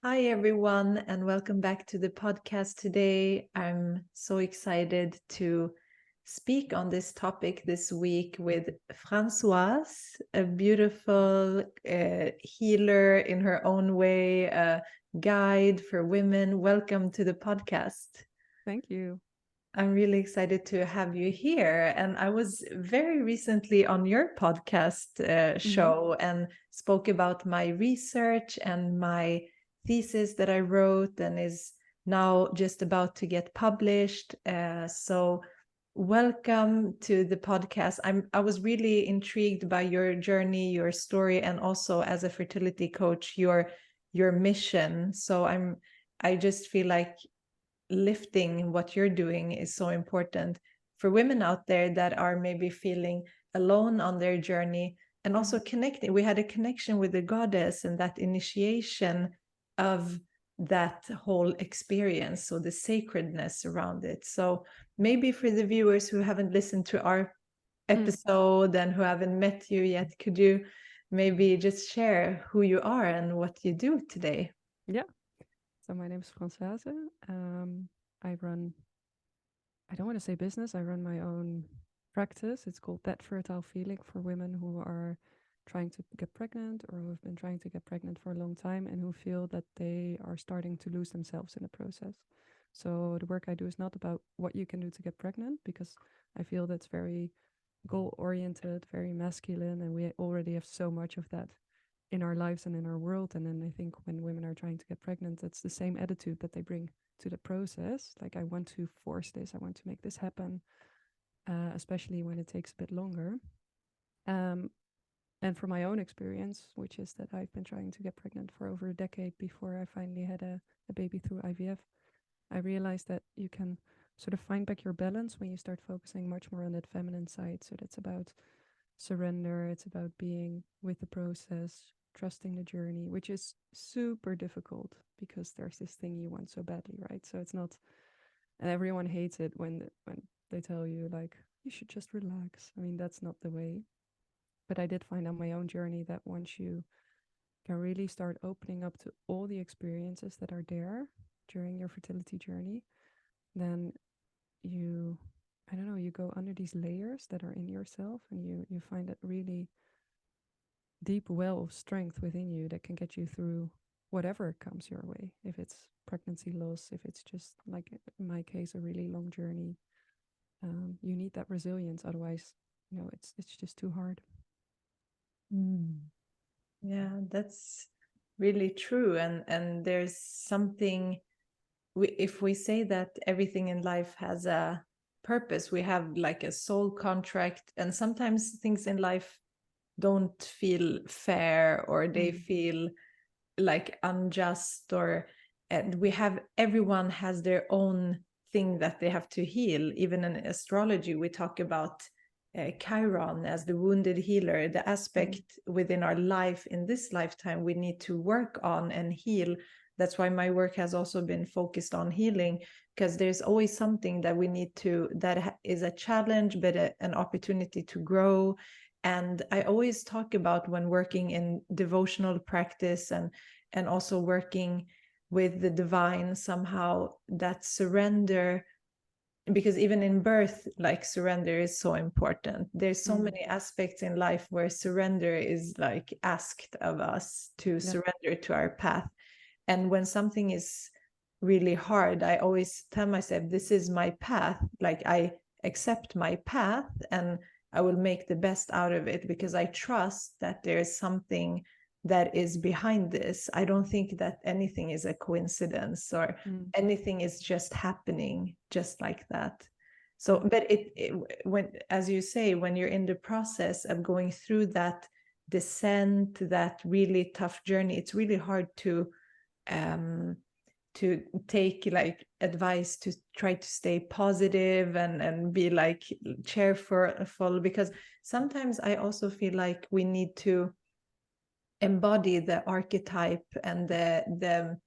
Hi, everyone, and welcome back to the podcast today. I'm so excited to speak on this topic this week with Françoise, a beautiful healer in her own way, a guide for women. Welcome to the podcast. Thank you. I'm really excited to have you here. And I was very recently on your podcast show and spoke about my research and my thesis that I wrote and is now just about to get published. So welcome to the podcast. I was really intrigued by your journey, your story, and also as a fertility coach, your mission. So I just feel like lifting what you're doing is so important for women out there that are maybe feeling alone on their journey, and also connecting. We had a connection with the goddess and that initiation of that whole experience, so the sacredness around it. So maybe for the viewers who haven't listened to our episode and who haven't met you yet, could you maybe just share who you are and what you do today? Yeah. So my name is Françoise. I don't want to say business, I run my own practice. It's called That Fertile Feeling for women who are trying to get pregnant or who have been trying to get pregnant for a long time and who feel that they are starting to lose themselves in the process. So the work I do is not about what you can do to get pregnant, because I feel that's very goal oriented, very masculine, and we already have so much of that in our lives and in our world. And then I think when women are trying to get pregnant, it's the same attitude that they bring to the process. Like, I want to force this, I want to make this happen, especially when it takes a bit longer. Um, and from my own experience, which is that I've been trying to get pregnant for over a decade before I finally had a baby through IVF, I realized that you can sort of find back your balance when you start focusing much more on that feminine side. So that's about surrender, it's about being with the process, trusting the journey, which is super difficult because there's this thing you want so badly, right? So it's not, and everyone hates it when they tell you like you should just relax. I mean, that's not the way. But I did find on my own journey that once you can really start opening up to all the experiences that are there during your fertility journey, then you, I don't know, you go under these layers that are in yourself, and you find that really deep well of strength within you that can get you through whatever comes your way. If it's pregnancy loss, if it's just like in my case, a really long journey, you need that resilience. Otherwise, it's just too hard. Mm. Yeah, that's really true. And there's something, if we say that everything in life has a purpose, we have like a soul contract, and sometimes things in life don't feel fair, or they feel like unjust, or and we have, everyone has their own thing that they have to heal. Even in astrology we talk about Chiron as the wounded healer, the aspect within our life in this lifetime we need to work on and heal. That's why my work has also been focused on healing, because there's always something that we need to, that is a challenge but an opportunity to grow. And I always talk about, when working in devotional practice and also working with the divine, somehow that surrender, because even in birth, like, surrender is so important. There's so many aspects in life where surrender is like asked of us, to Yep. surrender to our path. And when something is really hard, I always tell myself, this is my path. Like, I accept my path and I will make the best out of it, because I trust that there's something that is behind this. I don't think that anything is a coincidence, or anything is just happening just like that. So, but when, as you say, when you're in the process of going through that descent, that really tough journey, it's really hard um to take like advice to try to stay positive and be like cheerful, because sometimes I also feel like we need to embody the archetype and the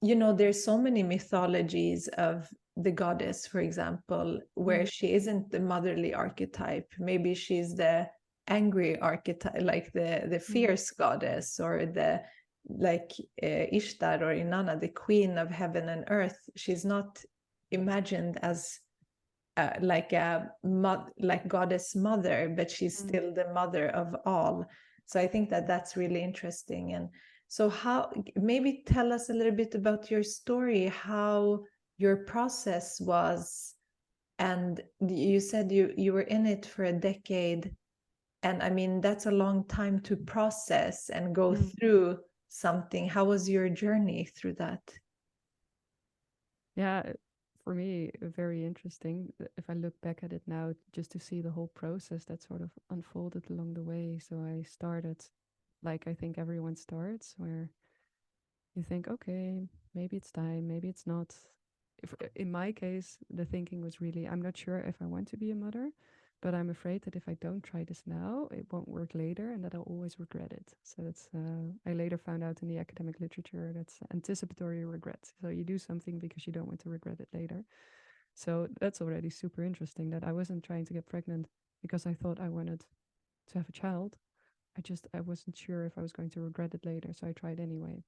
there's so many mythologies of the goddess, for example, where she isn't the motherly archetype. Maybe she's the angry archetype, like the fierce goddess, or the like Ishtar or Inanna, the queen of heaven and earth, she's not imagined as like like goddess mother, but she's still the mother of all. So I think that that's really interesting. And so how, maybe tell us a little bit about your story, how your process was. And you said you were in it for a decade, and I mean that's a long time to process and go through something. How was your journey through that? Yeah, for me, very interesting. If I look back at it now, just to see the whole process that sort of unfolded along the way. So I started, like I think everyone starts, where you think, okay, maybe it's time, maybe it's not. If in my case, the thinking was really, I'm not sure if I want to be a mother, but I'm afraid that if I don't try this now, it won't work later, and that I'll always regret it. So that's I later found out in the academic literature that's anticipatory regret. So you do something because you don't want to regret it later. So that's already super interesting. That I wasn't trying to get pregnant because I thought I wanted to have a child. I wasn't sure if I was going to regret it later, so I tried anyway.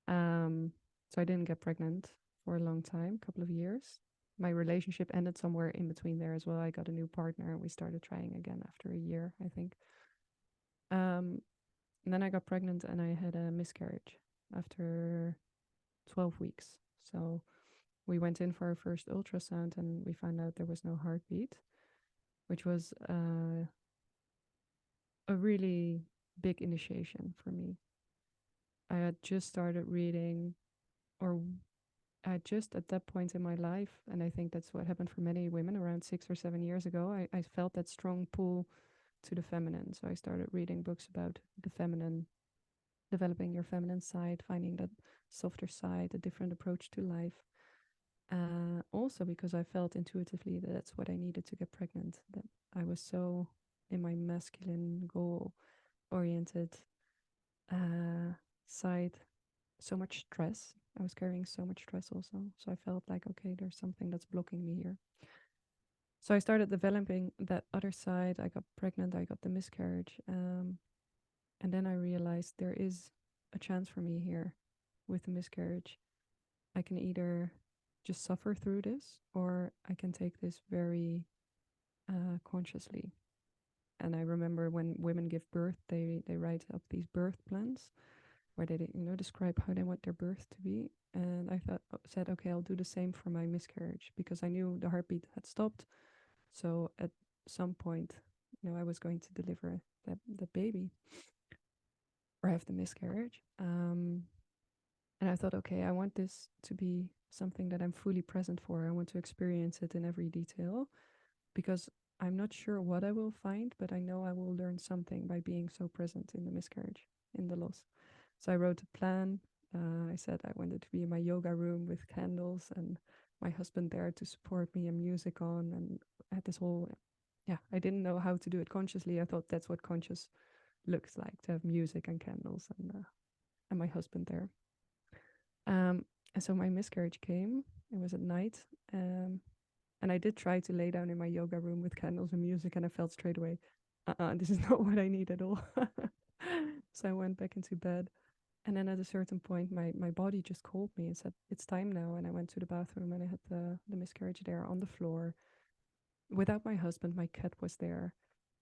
So I didn't get pregnant for a long time, couple of years. My relationship ended somewhere in between there as well. I got a new partner and we started trying again after a year, I think. And then I got pregnant and I had a miscarriage after 12 weeks. So we went in for our first ultrasound and we found out there was no heartbeat, which was a really big initiation for me. I had just started reading, or just at that point in my life, and I think that's what happened for many women around 6 or 7 years ago, I felt that strong pull to the feminine. So I started reading books about the feminine, developing your feminine side, finding that softer side, a different approach to life. Also because I felt intuitively that that's what I needed to get pregnant, that I was so in my masculine goal oriented side, so much stress. I was carrying so much stress also. So I felt like, okay, there's something that's blocking me here. So I started developing that other side. I got pregnant, I got the miscarriage. And then I realized there is a chance for me here with the miscarriage. I can either just suffer through this or I can take this very consciously. And I remember when women give birth, they write up these birth plans where they describe how they want their birth to be. And I said, okay, I'll do the same for my miscarriage because I knew the heartbeat had stopped. So at some point, I was going to deliver the baby or have the miscarriage. And I thought, okay, I want this to be something that I'm fully present for. I want to experience it in every detail because I'm not sure what I will find, but I know I will learn something by being so present in the miscarriage, in the loss. So I wrote a plan. I said I wanted to be in my yoga room with candles and my husband there to support me and music on. And I had this whole, I didn't know how to do it consciously. I thought that's what conscious looks like, to have music and candles and my husband there. And so my miscarriage came. It was at night. And I did try to lay down in my yoga room with candles and music, and I felt straight away, this is not what I need at all. So I went back into bed. And then at a certain point, my body just called me and said, it's time now. And I went to the bathroom and I had the miscarriage there on the floor. Without my husband, my cat was there.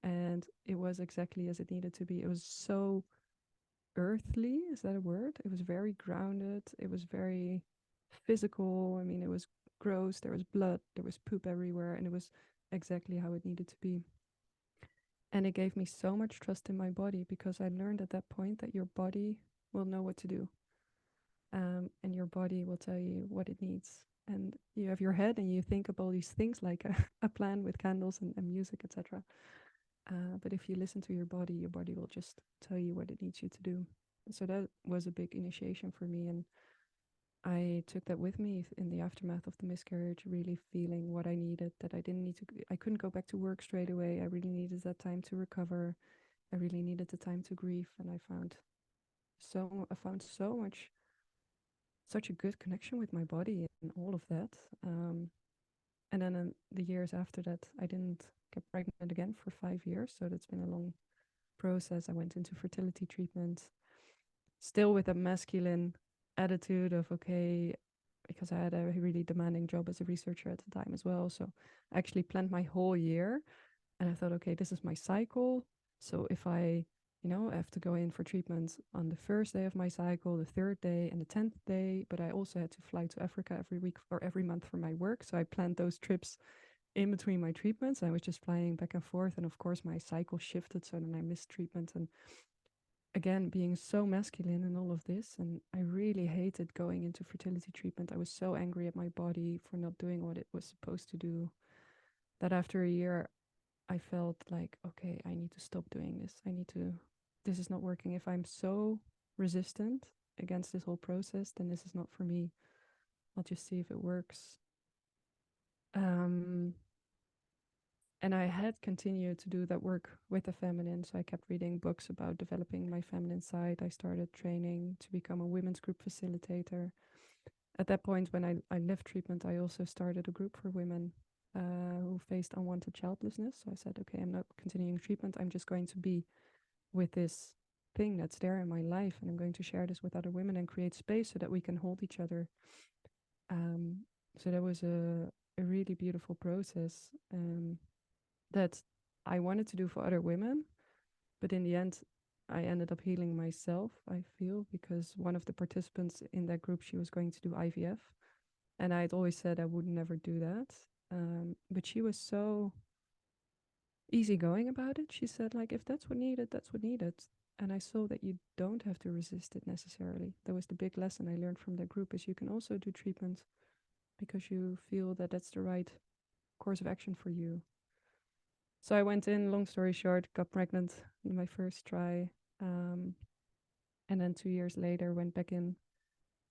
And it was exactly as it needed to be. It was so earthly, is that a word? It was very grounded. It was very physical. I mean, it was gross. There was blood. There was poop everywhere. And it was exactly how it needed to be. And it gave me so much trust in my body because I learned at that point that your body will know what to do. And your body will tell you what it needs. And you have your head and you think of all these things like a plan with candles and music, etc. But if you listen to your body will just tell you what it needs you to do. So that was a big initiation for me. And I took that with me in the aftermath of the miscarriage, really feeling what I needed, that I couldn't go back to work straight away. I really needed that time to recover. I really needed the time to grieve. And I found so much, such a good connection with my body and all of that. And then the years after that, I didn't get pregnant again for 5 years. So that's been a long process. I went into fertility treatment. still with a masculine attitude of, okay, because I had a really demanding job as a researcher at the time as well. So I actually planned my whole year, and I thought, okay, this is my cycle. So if I, I have to go in for treatment on the first day of my cycle, the third day, and the 10th day, but I also had to fly to Africa every week or every month for my work. So I planned those trips in between my treatments. I was just flying back and forth. And of course, my cycle shifted. So then I missed treatment. And again, being so masculine and all of this. And I really hated going into fertility treatment. I was so angry at my body for not doing what it was supposed to do, that after a year, I felt like, okay, I need to stop doing this. This is not working. If I'm so resistant against this whole process, then this is not for me. I'll just see if it works. And I had continued to do that work with the feminine. So I kept reading books about developing my feminine side. I started training to become a women's group facilitator. At that point, when I left treatment, I also started a group for women who faced unwanted childlessness. So I said, okay, I'm not continuing treatment. I'm just going to be with this thing that's there in my life. And I'm going to share this with other women and create space so that we can hold each other. So that was a really beautiful process that I wanted to do for other women. But in the end, I ended up healing myself, I feel, because one of the participants in that group, she was going to do IVF. And I had always said I would never do that. But she was so easygoing about it. She said, like, if that's what needed, that's what needed. And I saw that you don't have to resist it necessarily. That was the big lesson I learned from that group, is you can also do treatment because you feel that that's the right course of action for you. So I went in, long story short, got pregnant in my first try. And then 2 years later, went back in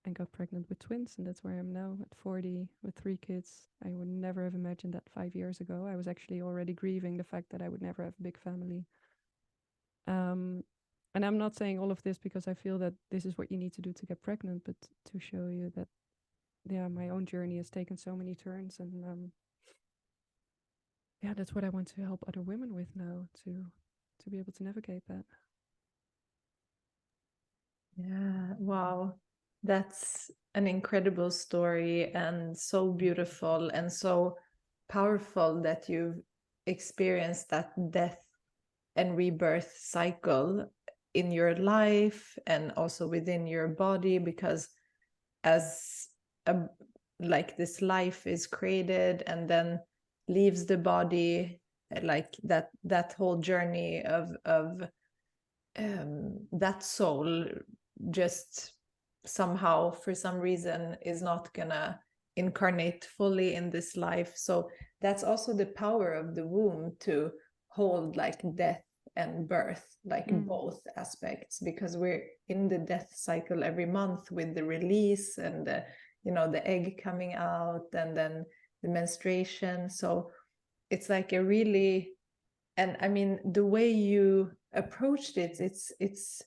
and got pregnant with twins. And that's where I am now at 40 with 3 kids. I would never have imagined that 5 years ago. I was actually already grieving the fact that I would never have a big family. And I'm not saying all of this because I feel that this is what you need to do to get pregnant, but to show you that, yeah, my own journey has taken so many turns. And yeah, that's what I want to help other women with now, to be able to navigate that. Yeah, wow. That's an incredible story, and so beautiful and so powerful that you've experienced that death and rebirth cycle in your life and also within your body, because as a, like this life is created and then leaves the body, like that whole journey of that soul just somehow for some reason is not gonna incarnate fully in this life. So that's also the power of the womb, to hold like death and birth, like both aspects, because we're in the death cycle every month with the release and the egg coming out and then the menstruation. So it's like a really, and I mean the way you approached it, it's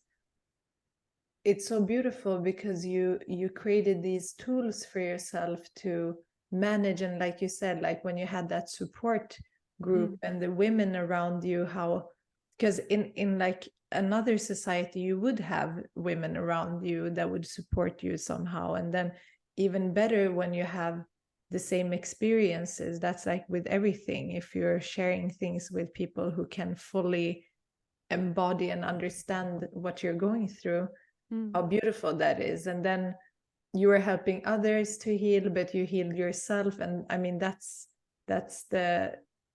so beautiful, because you created these tools for yourself to manage. And like you said, like when you had that support group and the women around you, how, because in like another society you would have women around you that would support you somehow, and then even better when you have the same experiences. That's like with everything, if you're sharing things with people who can fully embody and understand what you're going through, how beautiful that is. And then you are helping others to heal, but you heal yourself. And I mean, that's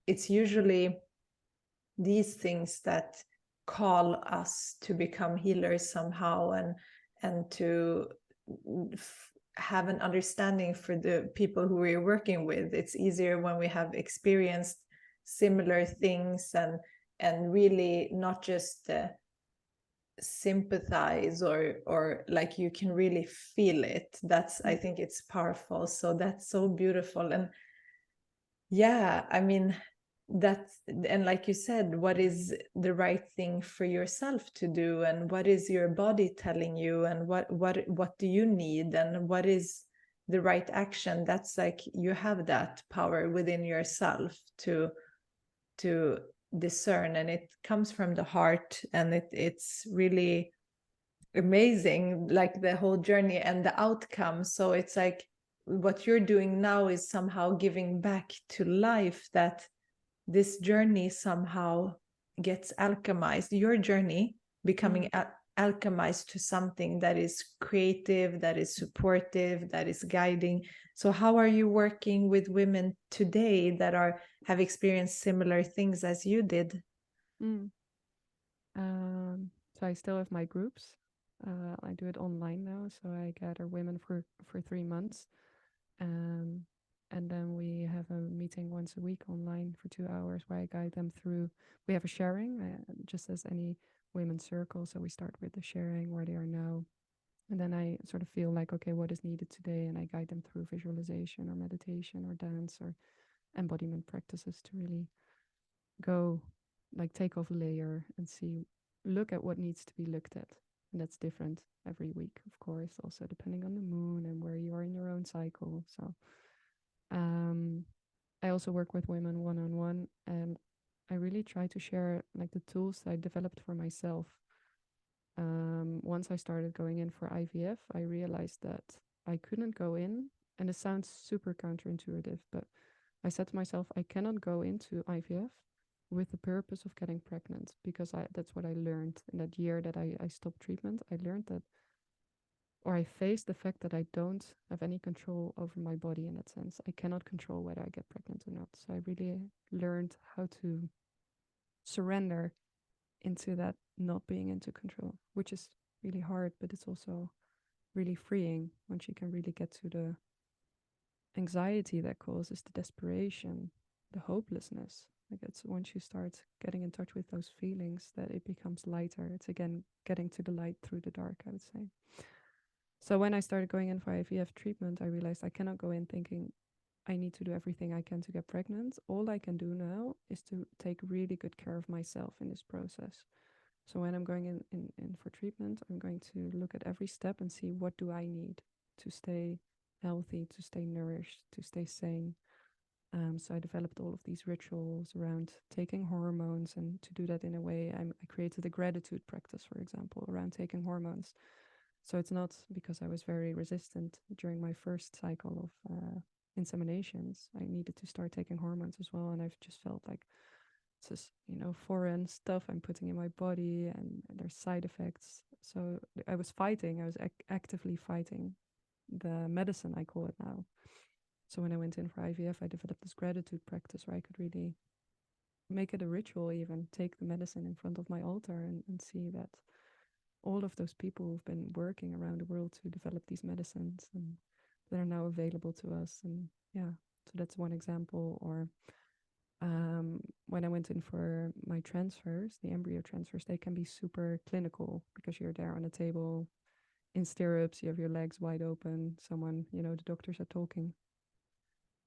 it's usually these things that call us to become healers somehow, and to have an understanding for the people who we're working with. It's easier when we have experienced similar things, and really not just sympathize, or like you can really feel it. That's, I think it's powerful. So that's so beautiful. And yeah, I mean, that's, and like you said, what is the right thing for yourself to do, and what is your body telling you, and what do you need, and what is the right action. That's like, you have that power within yourself to discern, and it comes from the heart, and it's really amazing, like the whole journey and the outcome. So it's like what you're doing now is somehow giving back to life, that this journey somehow gets alchemized, your journey becoming alchemized to something that is creative, that is supportive, that is guiding. So how are you working with women today that have experienced similar things as you did? Mm. So I still have my groups. I do it online now, so I gather women for 3 months. And then we have a meeting once a week online for 2 hours where I guide them through. We have a sharing, just as any women's circle. So we start with the sharing where they are now. And then I sort of feel like, okay, what is needed today? And I guide them through visualization or meditation or dance or embodiment practices to really go, like, take off a layer and look at what needs to be looked at. And that's different every week, of course, also depending on the moon and where you are in your own cycle. So I also work with women one on one, and I really try to share like the tools I developed for myself. Once I started going in for IVF, I realized that I couldn't go in, and it sounds super counterintuitive, but I said to myself, I cannot go into IVF with the purpose of getting pregnant, because that's what I learned in that year that I stopped treatment. I learned that, or I faced the fact that I don't have any control over my body in that sense. I cannot control whether I get pregnant or not. So I really learned how to surrender into that not being into control, which is really hard, but it's also really freeing once you can really get to the anxiety that causes the desperation, the hopelessness. Like, it's once you start getting in touch with those feelings that it becomes lighter. It's again getting to the light through the dark, I would say. So when I started going in for IVF treatment, I realized I cannot go in thinking I need to do everything I can to get pregnant. All I can do now is to take really good care of myself in this process. So when I'm going in for treatment, I'm going to look at every step and see what do I need to stay healthy, to stay nourished, to stay sane. So I developed all of these rituals around taking hormones, and to do that in a way, I created a gratitude practice, for example, around taking hormones. So it's not because I was very resistant during my first cycle of inseminations. I needed to start taking hormones as well, and I've just felt like it's just, foreign stuff I'm putting in my body, and there's side effects. So I was actively fighting the medicine, I call it now. So when I went in for IVF, I developed this gratitude practice where I could really make it a ritual, even take the medicine in front of my altar and see that all of those people who've been working around the world to develop these medicines and that are now available to us. And yeah, so that's one example. Or when I went in for my transfers, the embryo transfers, they can be super clinical because you're there on a table in stirrups, you have your legs wide open, someone, the doctors are talking.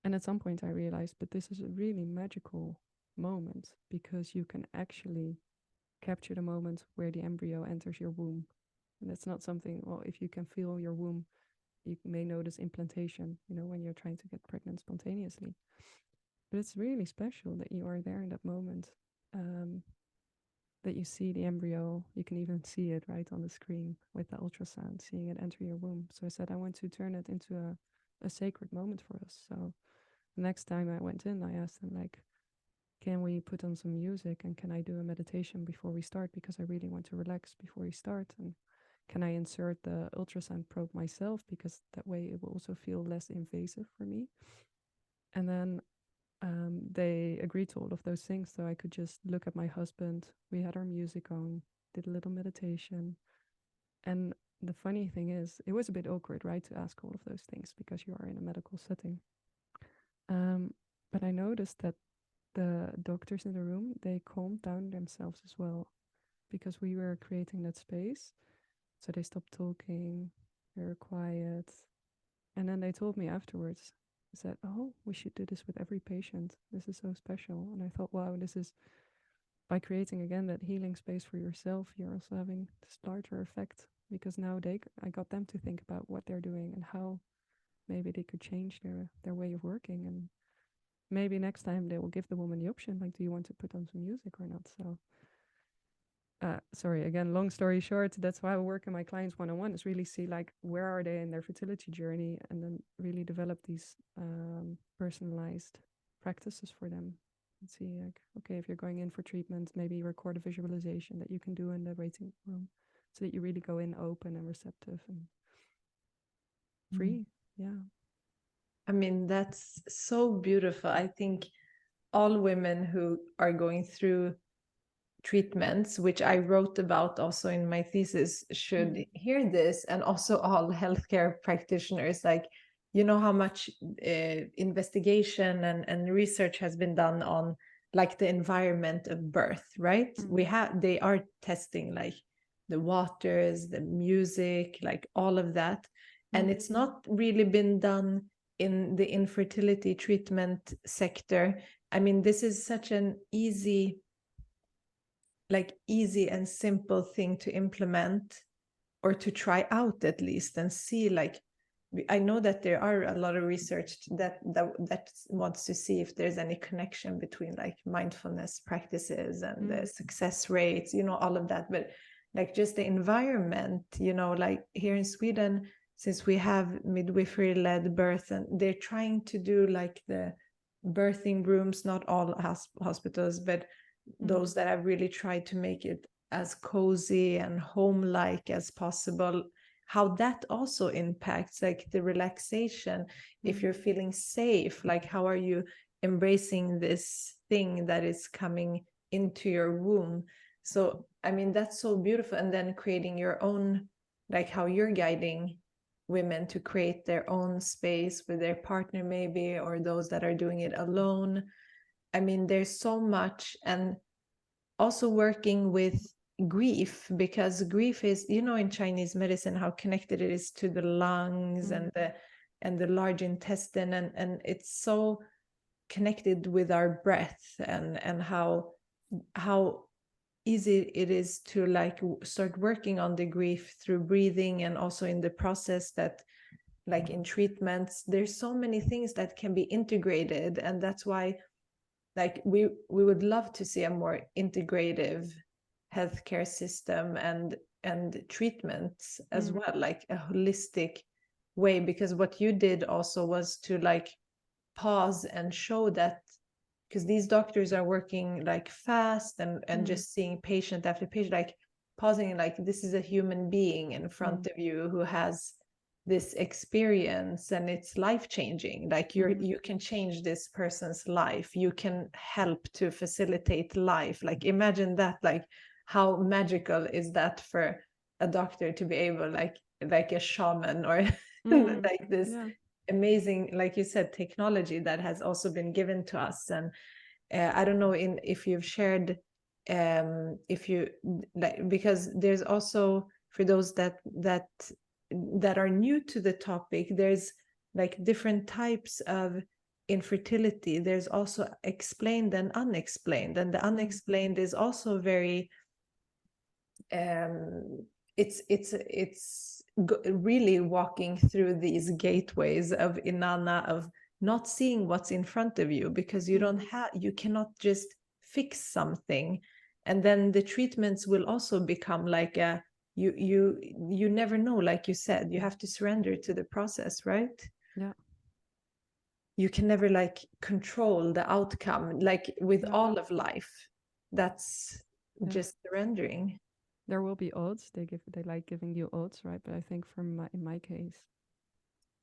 And at some point I realized, but this is a really magical moment because you can actually capture the moment where the embryo enters your womb. And that's not something, well, if you can feel your womb, you may notice implantation, when you're trying to get pregnant spontaneously. But it's really special that you are there in that moment, that you see the embryo. You can even see it right on the screen with the ultrasound, seeing it enter your womb. So I said, I want to turn it into a sacred moment for us. So the next time I went in, I asked them, like, can we put on some music and can I do a meditation before we start? Because I really want to relax before we start. And can I insert the ultrasound probe myself? Because that way it will also feel less invasive for me. And then they agreed to all of those things. So I could just look at my husband. We had our music on, did a little meditation. And the funny thing is, it was a bit awkward, right, to ask all of those things because you are in a medical setting. But I noticed that the doctors in the room, they calmed down themselves as well because we were creating that space. So they stopped talking, they were quiet. And then they told me afterwards, they said, oh, we should do this with every patient. This is so special. And I thought, wow, this is, by creating again that healing space for yourself, you're also having this larger effect because now I got them to think about what they're doing and how maybe they could change their way of working. And maybe next time they will give the woman the option, like, do you want to put on some music or not? So sorry, again, long story short, that's why I work in my clients one-on-one, is really see like where are they in their fertility journey, and then really develop these personalized practices for them. And see like, okay, if you're going in for treatment, maybe record a visualization that you can do in the waiting room, so that you really go in open and receptive and free. Yeah. I mean, that's so beautiful. I think all women who are going through treatments, which I wrote about also in my thesis, should hear this, and also all healthcare practitioners. Like, you know how much investigation and research has been done on like the environment of birth, right? They are testing like the waters, the music, like all of that. And it's not really been done in the infertility treatment sector. I mean, this is such an easy and simple thing to implement, or to try out at least, and see. Like, I know that there are a lot of research that wants to see if there's any connection between like mindfulness practices and the success rates, you know, all of that. But like just the environment, you know, like here in Sweden, since we have midwifery led birth, and they're trying to do like the birthing rooms, not all hospitals, but those that have really tried to make it as cozy and home-like as possible, how that also impacts like the relaxation. If you're feeling safe, like how are you embracing this thing that is coming into your womb? So I mean, that's so beautiful. And then creating your own, like how you're guiding women to create their own space with their partner maybe, or those that are doing it alone. I mean, there's so much. And also working with grief, because grief is, you know, in Chinese medicine, how connected it is to the lungs and the large intestine, and it's so connected with our breath, and how easy it is to like start working on the grief through breathing, and also in the process that, like in treatments, there's so many things that can be integrated. And that's why like we would love to see a more integrative healthcare system and treatments as well, like a holistic way. Because what you did also was to like pause and show that, because these doctors are working like fast and just seeing patient after patient, like pausing, like this is a human being in front of you who has this experience, and it's life-changing. Like you can change this person's life, you can help to facilitate life. Like imagine that, like how magical is that for a doctor to be able, like a shaman, or like this amazing, like you said, technology that has also been given to us. And I don't know if you've shared, if you like, because there's also, for those that are new to the topic, there's like different types of infertility. There's also explained and unexplained, and the unexplained is also very it's really walking through these gateways of inanna, of not seeing what's in front of you, because you don't have, you cannot just fix something. And then the treatments will also become like a, you never know, like you said, you have to surrender to the process, right? Yeah. You can never like control the outcome, like with all of life. That's just surrendering. There will be odds. They like giving you odds, right? But I think in my case,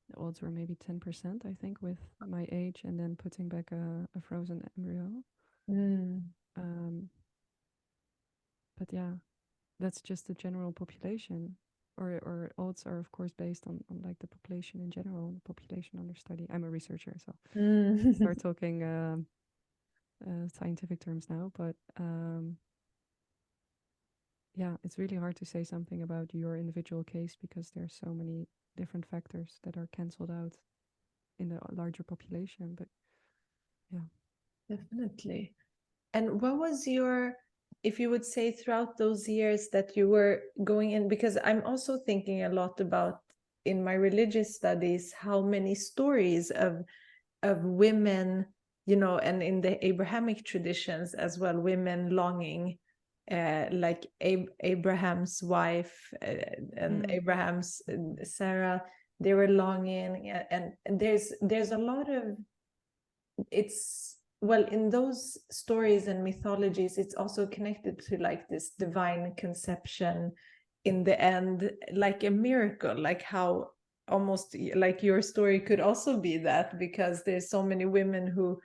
the odds were maybe 10%, I think, with my age, and then putting back a frozen embryo. But yeah, that's just the general population. Or odds are of course based on like the population in general, the population under study. I'm a researcher, so start talking scientific terms now, but yeah, it's really hard to say something about your individual case, because there's so many different factors that are canceled out in the larger population. But yeah. Definitely. And what was your, if you would say, throughout those years that you were going in, because I'm also thinking a lot about in my religious studies, how many stories of women, you know, and in the Abrahamic traditions as well, women longing like Abraham's wife and Abraham's Sarah, they were longing, and there's a lot of, it's, well, in those stories and mythologies, it's also connected to like this divine conception in the end, like a miracle, like how almost like your story could also be that, because there's so many women who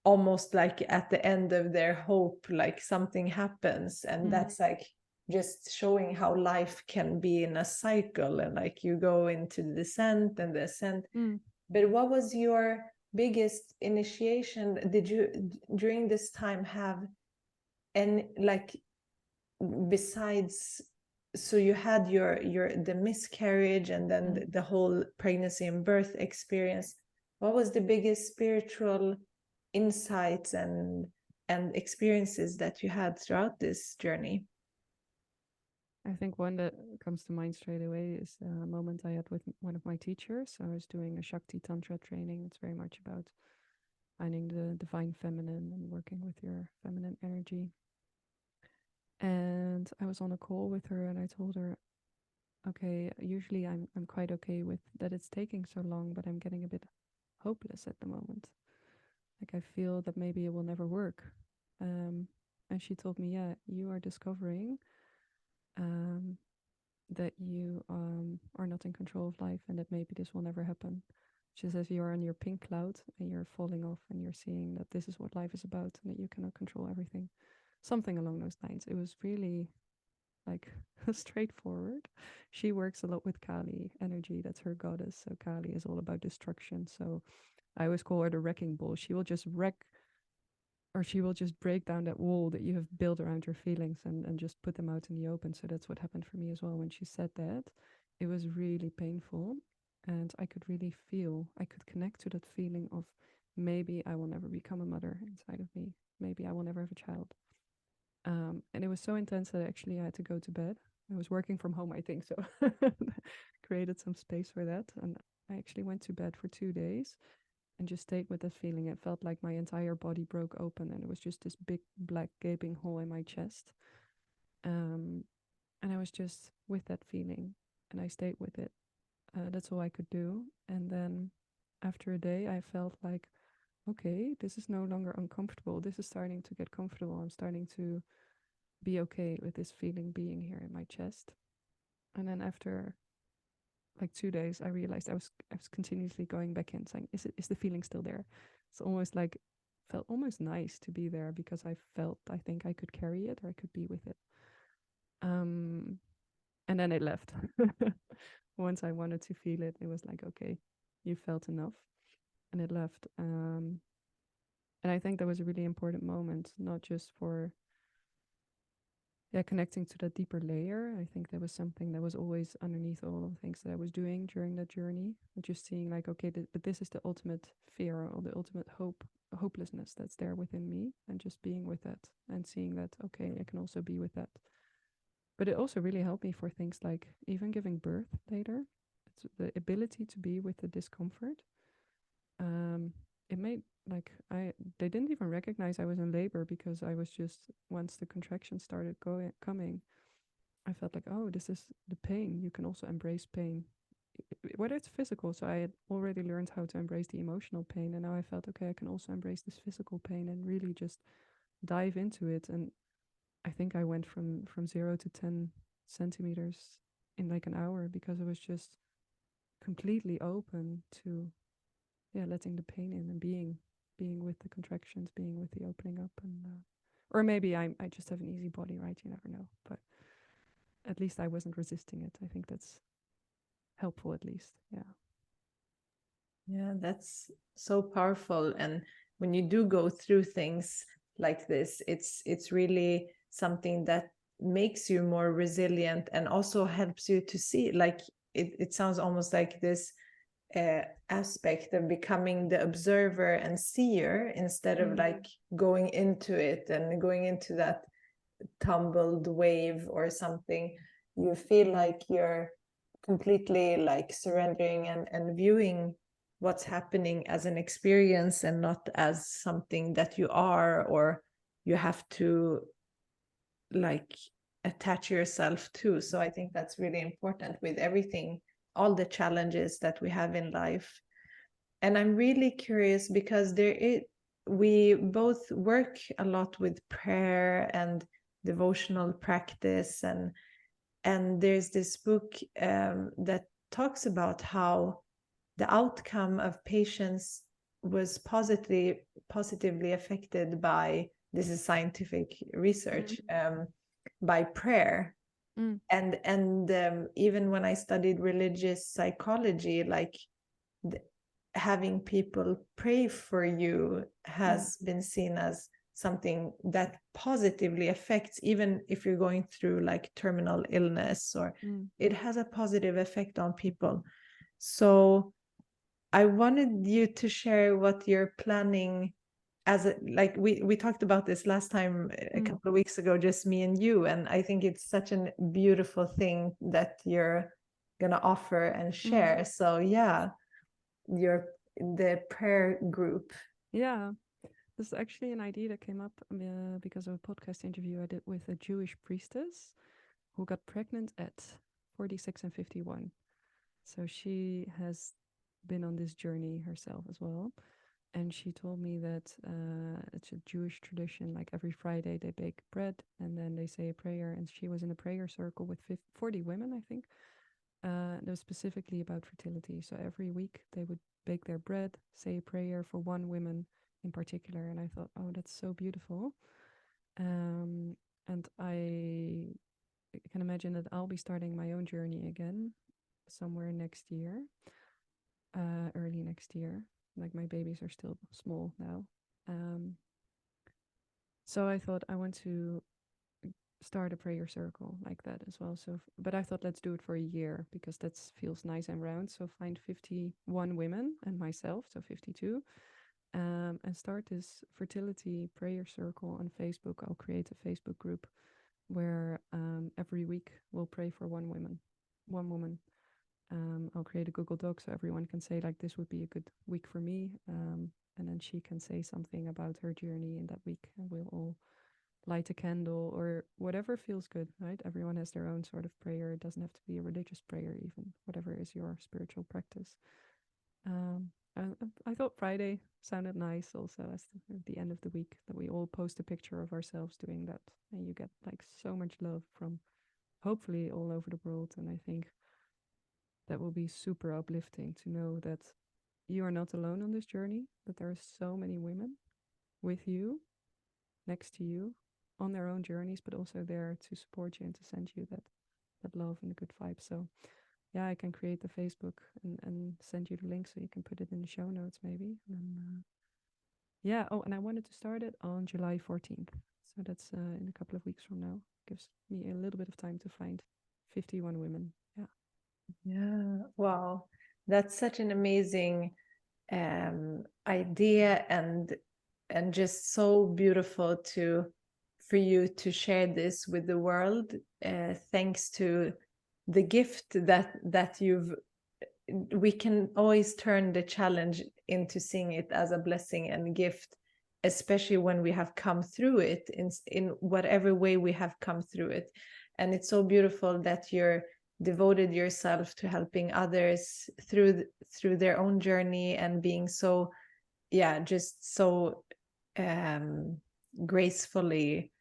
almost like at the end of their hope, like something happens, and that's like just showing how life can be in a cycle, and like you go into the descent and the ascent. But what was your biggest initiation? Did you during this time have any, like, besides, so you had your the miscarriage and then the whole pregnancy and birth experience, what was the biggest spiritual insights and experiences that you had throughout this journey? I think one that comes to mind straight away is a moment I had with one of my teachers. I was doing a Shakti Tantra training. It's very much about finding the divine feminine and working with your feminine energy. And I was on a call with her and I told her, okay, usually I'm quite okay with that it's taking so long, but I'm getting a bit hopeless at the moment. Like I feel that maybe it will never work. And she told me, yeah, you are discovering that you are not in control of life and that maybe this will never happen. She says you're on your pink cloud and you're falling off and you're seeing that this is what life is about and that you cannot control everything. Something along those lines. It was really like straightforward. She works a lot with Kali energy. That's her goddess. So Kali is all about destruction. So I always call her the wrecking ball. She will just wreck, or she will just break down that wall that you have built around your feelings and just put them out in the open. So that's what happened for me as well. When she said that, it was really painful. And I could really feel, I could connect to that feeling of maybe I will never become a mother inside of me. Maybe I will never have a child. And it was so intense that actually I had to go to bed. I was working from home, I think, so created some space for that. And I actually went to bed for 2 days and just stayed with that feeling. It felt like my entire body broke open and it was just this big black gaping hole in my chest. And I was just with that feeling and I stayed with it. That's all I could do. And then after a day, I felt like, okay, this is no longer uncomfortable. This is starting to get comfortable. I'm starting to be okay with this feeling being here in my chest. And then after like 2 days, I realized I was continuously going back in saying, is the feeling still there? It's almost like, felt almost nice to be there because I felt, I think I could carry it or I could be with it. And then it left. Once I wanted to feel it, it was like, okay, you felt enough, and it left. And I think that was a really important moment, not just for connecting to that deeper layer. I think there was something that was always underneath all of the things that I was doing during that journey, just seeing like, okay, but this is the ultimate fear or the ultimate hopelessness that's there within me, and just being with that and seeing that, okay, I can also be with that. But it also really helped me for things like even giving birth later. It's the ability to be with the discomfort. It made they didn't even recognize I was in labor because I was just, once the contractions started coming, I felt like, oh, this is the pain. You can also embrace pain, whether it's physical. So I had already learned how to embrace the emotional pain, and now I felt, okay, I can also embrace this physical pain and really just dive into it. And I think I went from 0 to 10 centimeters in like an hour because I was just completely open to letting the pain in and being with the contractions, being with the opening up. And or maybe I just have an easy body, right? You never know, but at least I wasn't resisting it. I think that's helpful, at least. Yeah, that's so powerful. And when you do go through things like this, it's really something that makes you more resilient and also helps you to see, like, it sounds almost like this aspect of becoming the observer and seer instead of like going into it and going into that tumbled wave or something. You feel like you're completely like surrendering and viewing what's happening as an experience and not as something that you are or you have to like attach yourself to. So I think that's really important with everything, all the challenges that we have in life. And I'm really curious because we both work a lot with prayer and devotional practice, and there's this book that talks about how the outcome of patients was positively affected by, this is scientific research, by prayer. Mm. And even when I studied religious psychology, like having people pray for you has been seen as something that positively affects, even if you're going through like terminal illness, or it has a positive effect on people. So I wanted you to share what you're planning as a, like we talked about this last time a couple of weeks ago, just me and you, and I think it's such a beautiful thing that you're gonna offer and share. So yeah, the prayer group. Yeah, this is actually an idea that came up because of a podcast interview I did with a Jewish priestess who got pregnant at 46 and 51. So she has been on this journey herself as well. And she told me that it's a Jewish tradition, like every Friday they bake bread and then they say a prayer. And she was in a prayer circle with 40 women, I think. That was specifically about fertility. So every week they would bake their bread, say a prayer for one woman in particular. And I thought, oh, that's so beautiful. And I can imagine that I'll be starting my own journey again somewhere next year, early next year. Like my babies are still small now. So I thought I want to start a prayer circle like that as well. So, but I thought let's do it for a year because that feels nice and round. So find 51 women and myself, so 52, and start this fertility prayer circle on Facebook. I'll create a Facebook group where every week we'll pray for one woman. I'll create a Google Doc so everyone can say like this would be a good week for me, and then she can say something about her journey in that week, and we'll all light a candle or whatever feels good, right? Everyone has their own sort of prayer. It doesn't have to be a religious prayer, even whatever is your spiritual practice. I thought Friday sounded nice also as the end of the week, that we all post a picture of ourselves doing that, and you get like so much love from hopefully all over the world. And I think that will be super uplifting to know that you are not alone on this journey, that there are so many women with you, next to you, on their own journeys, but also there to support you and to send you that love and the good vibes. So yeah, I can create the Facebook and send you the link so you can put it in the show notes maybe. And yeah, oh, and I wanted to start it on July 14th. So that's in a couple of weeks from now. Gives me a little bit of time to find 51 women. Yeah. Yeah, wow, that's such an amazing idea, and just so beautiful for you to share this with the world, thanks to the gift that we can always turn the challenge into seeing it as a blessing and gift, especially when we have come through it in whatever way we have come through it. And it's so beautiful that you're devoted yourself to helping others through their own journey, and being so, yeah, just so gracefully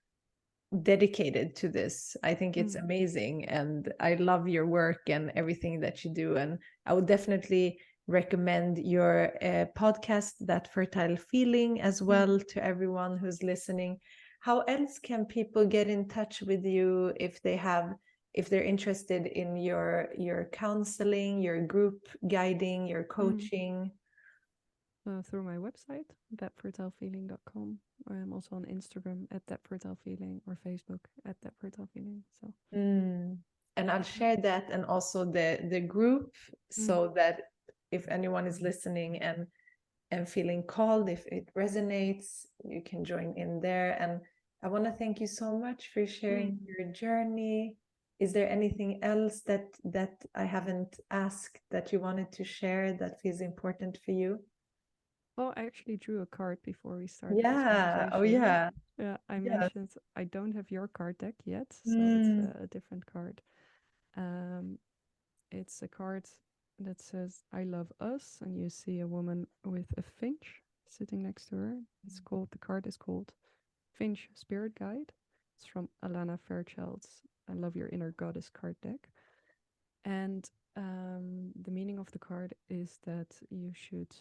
dedicated to this. I think it's amazing, and I love your work and everything that you do. And I would definitely recommend your podcast, That Fertile Feeling, as well, to everyone who's listening. How else can people get in touch with you if they're interested in your counseling, your group guiding, your coaching? Through my website, thatfertilefeeling.com. I'm also on Instagram at thatfertilefeeling, or Facebook at thatfertilefeeling. So And I'll share that, and also the group, so that if anyone is listening and feeling called, if it resonates, you can join in there. And I want to thank you so much for sharing your journey. Is there anything else that I haven't asked that you wanted to share that feels important for you? well, I actually drew a card before we started this Yeah. conversation. Oh, yeah. Yeah, I Yes. mentioned I don't have your card deck yet, so it's Mm. a different card. Um, it's a card that says "I love us," and you see a woman with a finch sitting next to her. The card is called Finch Spirit Guide. It's from Alana Fairchild's "I Love Your Inner Goddess" card deck, and the meaning of the card is that you should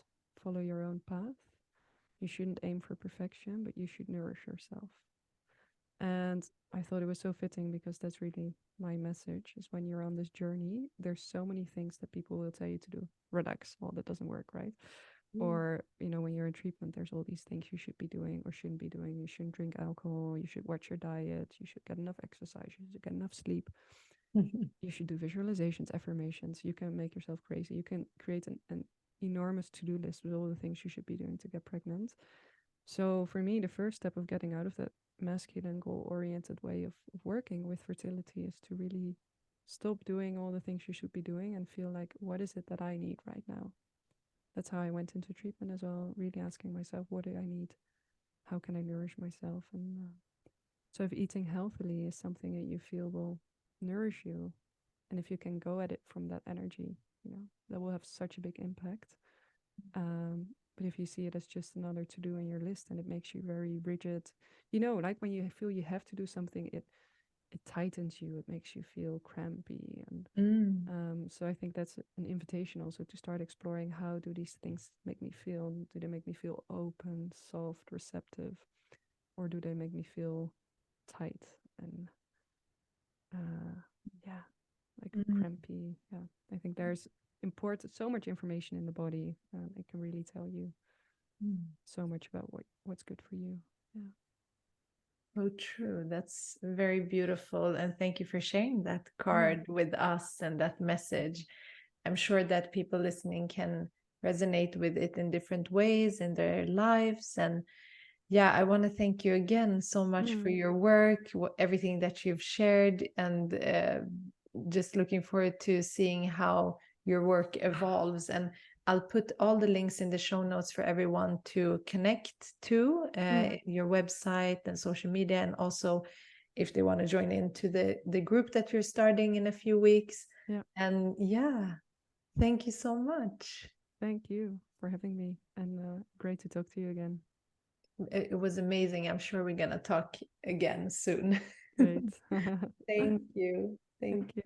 follow your own path. You shouldn't aim for perfection, but you should nourish yourself. And I thought it was so fitting because that's really my message is when you're on this journey, there's so many things that people will tell you to do. Relax. Well, that doesn't work, right? Or, when you're in treatment, there's all these things you should be doing or shouldn't be doing. You shouldn't drink alcohol. You should watch your diet. You should get enough exercise. You should get enough sleep. You should do visualizations, affirmations. You can make yourself crazy. You can create an enormous to-do list with all the things you should be doing to get pregnant. So for me, the first step of getting out of that masculine goal-oriented way of working with fertility is to really stop doing all the things you should be doing and feel like, what is it that I need right now? That's how I went into treatment as well, really asking myself, what do I need? How can I nourish myself? And so if eating healthily is something that you feel will nourish you, and if you can go at it from that energy, that will have such a big impact. But if you see it as just another to do on your list and it makes you very rigid, like when you feel you have to do something, it tightens you, it makes you feel crampy. And so I think that's an invitation also to start exploring, how do these things make me feel? Do they make me feel open, soft, receptive, or do they make me feel tight and yeah, like Mm. crampy? Yeah, I think there's so much information in the body. It can really tell you so much about what's good for you. Yeah. Oh, true. That's very beautiful. And thank you for sharing that card with us and that message. I'm sure that people listening can resonate with it in different ways in their lives. And yeah, I want to thank you again so much for your work, everything that you've shared, and just looking forward to seeing how your work evolves. And I'll put all the links in the show notes for everyone to connect to your website and social media, and also if they want to join into the group that you're starting in a few weeks. Yeah. And yeah, thank you so much. Thank you for having me, and great to talk to you again. It was amazing. I'm sure we're gonna talk again soon. Great. Thank you. Thank you.